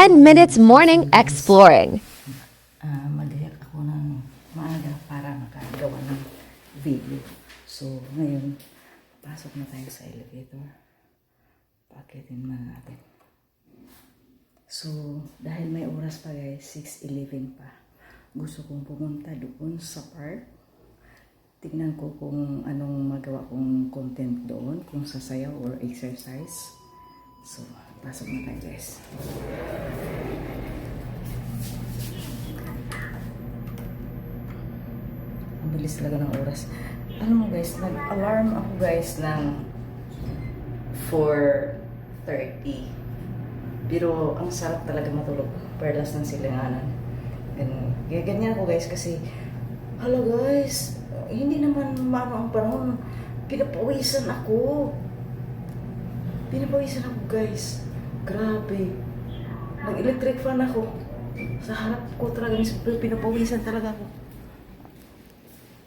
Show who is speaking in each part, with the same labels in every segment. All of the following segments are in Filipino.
Speaker 1: 10 minutes morning exploring.
Speaker 2: Mag-react ako ng maaga para makagawa ng video. So, ngayon, pasok na tayo sa elevator. Paakitin na natin. So, dahil may oras pa guys, 6:11 pa. Gusto kong pumunta doon sa park. Tignan ko kung anong magawa kong content doon, kung sasayaw or exercise. So, pasok na tayo guys. Ang bilis talaga ng oras. Alam mo guys, nag-alarm ako guys ng 4:30. Pero ang sarap talaga matulog. Perlas ng silanganan. Ganyan ako guys kasi, hala guys, hindi naman maano ang panahon. Pinapawisan ako. Pinapawisan ako guys. Grabe. Nag-electric fan ako. Sa harap ko talaga, pinapawisan talaga ako.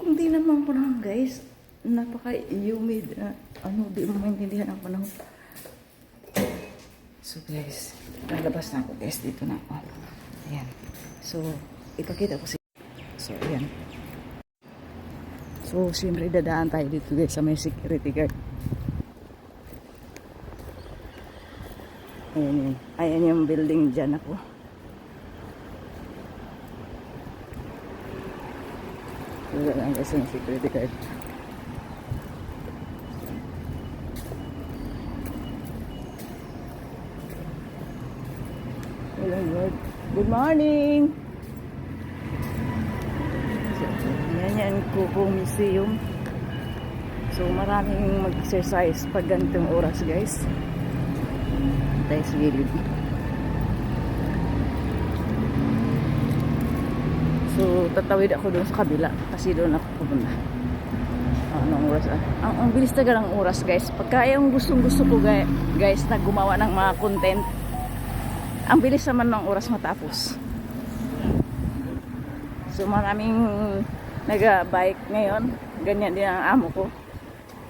Speaker 2: Kung di naman panahon guys, napaka-humid. Di mo maintindihan ang panahon. So guys, lalabas na ako guys. Dito na ako. Ayan. So, ipakita ko So, ayan. So, siyempre dadaan tayo dito guys sa may security guard. Ayan yun. Ayan yung building dyan ako. Wala lang kasi ng security guard. Hello Lord. Good morning! So, yan Kuko Museum. So maraming mag-exercise pag ganitong oras guys. Tayo sa gilid. So, tatawid ako doon sa kabila kasi doon ako pupunta. Anong oras Ang bilis talaga ng oras guys. Pagka yung gustong-gusto ko guys na gumawa ng mga content, ang bilis naman ng oras matapos. So, maraming nag-bike ngayon. Ganyan din ang amo ko.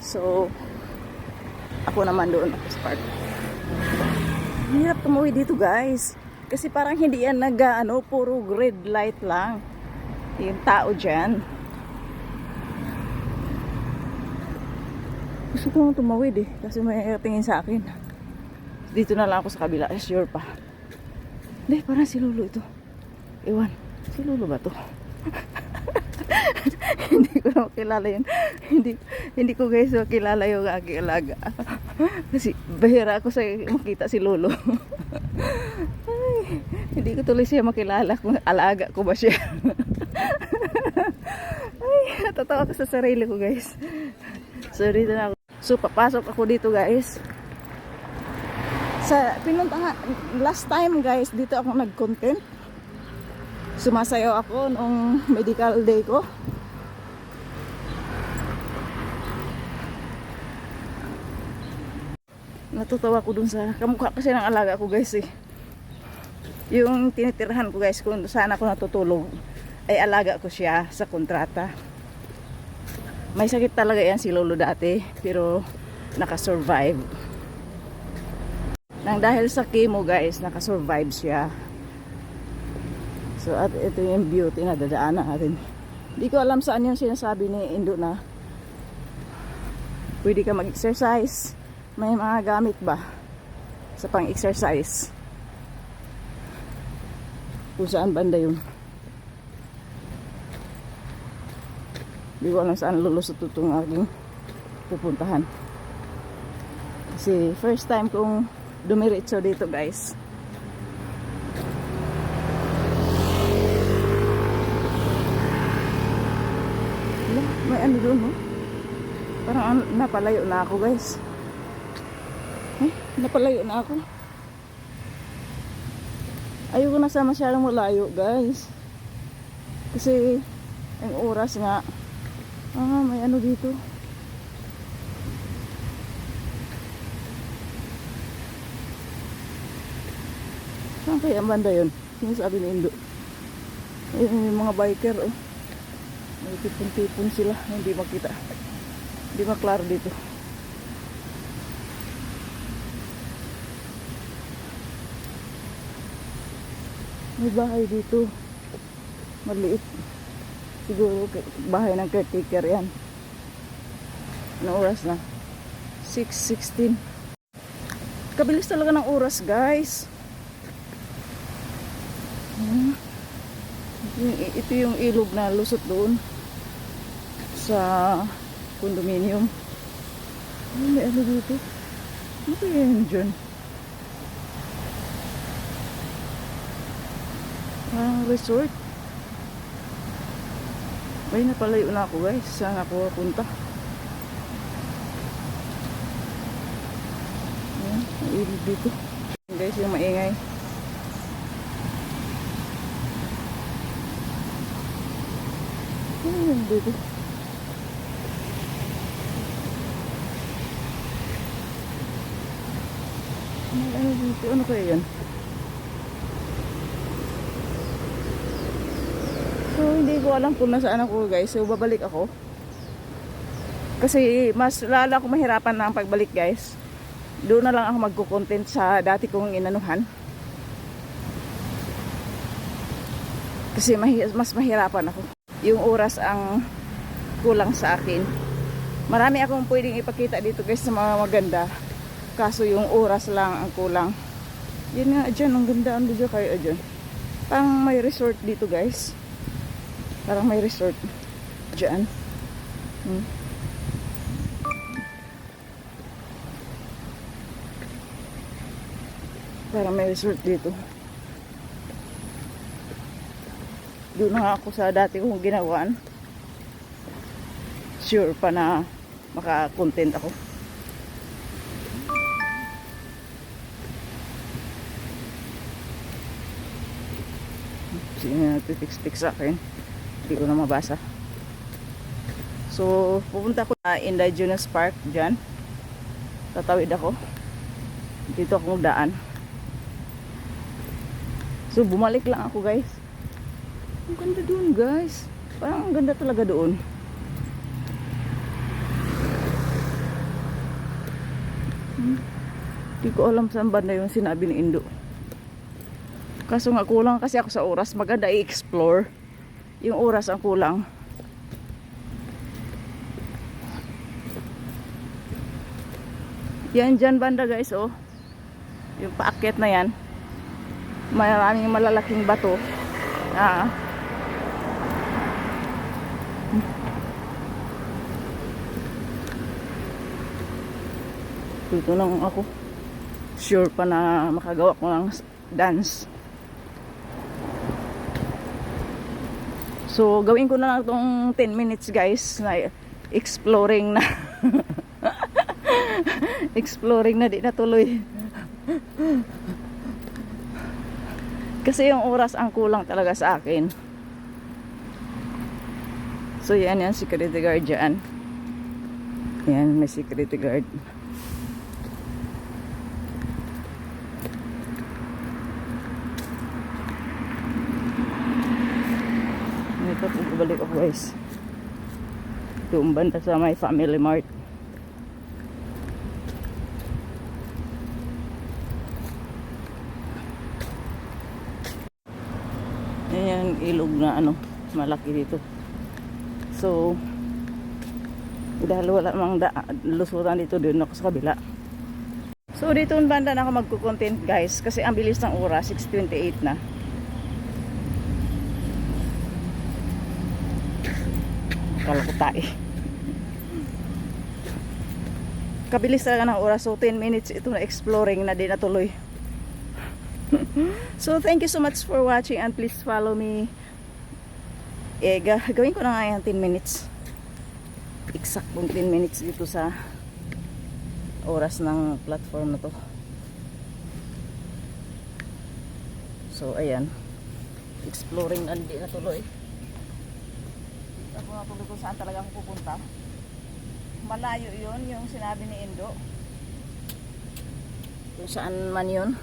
Speaker 2: So, ako naman doon ako sa park. Hirap tumuwi dito guys. Kasi parang hindi yan puro red light lang. Yung tao dyan. Gusto ko nang tumawid kasi may tingin sa akin. Dito na lang ako sa kabila. Sure pa. Hindi, parang si Lolo ito. Ewan, si Lolo ba to? Hindi ko na makilala yun. Hindi ko guys makilala yung aking alaga. Kasi bahira ako sa makita si Lolo. Ay, hindi ko tuloy siya makilala kung alaga ko ba siya. Ay, natatawa ko sa sarili ko guys. So dito na ako. So papasok ako dito guys. Sa pinuntahan last time guys, dito ako nag-content. Sumasayaw ako nung medical day ko. Natutuwa ko dun sa kamukha kasi ng alaga ko guys Yung tinitirahan ko guys kung saan ako natutulog ay alaga ko siya sa kontrata. May sakit talaga yan si Lolo dati pero nakasurvive. Nang dahil sa chemo guys, nakasurvive siya. So at ito yung beauty na dadaanan natin. Hindi ko alam saan yung sinasabi ni Indo na pwede ka mag-exercise. May mga gamit ba sa pang-exercise? Kung saan banda yun? Hindi ko alam saan lulusot itong aking pupuntahan. Kasi first time kong dumiretso dito guys. May ano doon Parang napalayo na ako guys. Napalayo na ako. Ayoko na sa masyadong malayo guys. Kasi ang oras nga. May ano dito. Saan kaya ang banda yun? Sinasabi ni Indo. Ayun yung mga biker May tipon-tipon sila. Hindi makita. Hindi maklaro dito. May bahay dito. Maliit. Siguro bahay ng caretaker yan. Anong oras na? 6:16. Kabilis talaga ng oras, guys. Ito yung ilog na lusot doon sa condominium. May ano dito? Ano kaya yun dyan? Parang resort. Ay, napalayo na ako, guys. Saan ako punta? Ayan, ang ilog dito. Guys, yung maingay. Ayan dito. May ano dito? Ano kaya yan? So, hindi ko alam kung nasaan ako, guys. So, babalik ako. Kasi, mas lala ako mahirapan na ang pagbalik, guys. Doon na lang ako magko-content sa dati kong inanuhan. Kasi mas mahirapan ako. Yung oras ang kulang sa akin. Marami akong pwedeng ipakita dito, guys, sa mga maganda. Kaso yung oras lang ang kulang. Yan nga, dyan. Ang ganda. Ang dyan kayo dyan. Parang may resort dito, guys. Parang may resort dyan. Parang may resort dito. Doon na ako sa dati kong ginawaan. Sure pa na maka-content ako. Sino na nagtitix-tix sa akin? Hindi ko na mabasa. So, pupunta ako na Indigenous Park dyan. Tatawid ako. Dito akong daan. So, bumalik lang ako, guys. Ang ganda doon, guys. Parang ang ganda talaga doon. Hindi ko alam saan banda yung sinabi ni Indo. Kaso nga kulang kasi ako sa oras. Maganda i-explore. Yung oras ang kulang. Yan dyan banda, guys, oh. Yung paakyat na yan. Maraming malalaking bato. Dito lang ako. Sure pa na makagawa ko ng dance. So, gawin ko na lang itong 10 minutes, guys, na exploring na. Exploring na, di natuloy. Kasi yung oras ang kulang talaga sa akin. So, yan, security guard dyan. Yan, may security guard. Ito, balik ako, guys. Doon banda sa may Family Mart. Yan, ilog na malaki dito. So, dahil wala mang lusutan dito, doon ako sa kabila. So, dito yung banda na ako magkukontent, guys. Kasi ang bilis ng oras, 6:28 na. Kala ko tayo. Kabilis talaga ng oras. So 10 minutes ito na exploring na din natuloy. So thank you so much for watching and please follow me. Gawin ko na nga yan 10 minutes. Exactong 10 minutes dito sa oras ng platform na to. So ayan. Exploring na din natuloy. Ako natuloy kung saan talaga ako pupunta. Malayo yun, yung sinabi ni Indo. Kung saan man yun.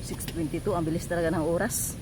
Speaker 2: (6:22) ang bilis talaga ng oras.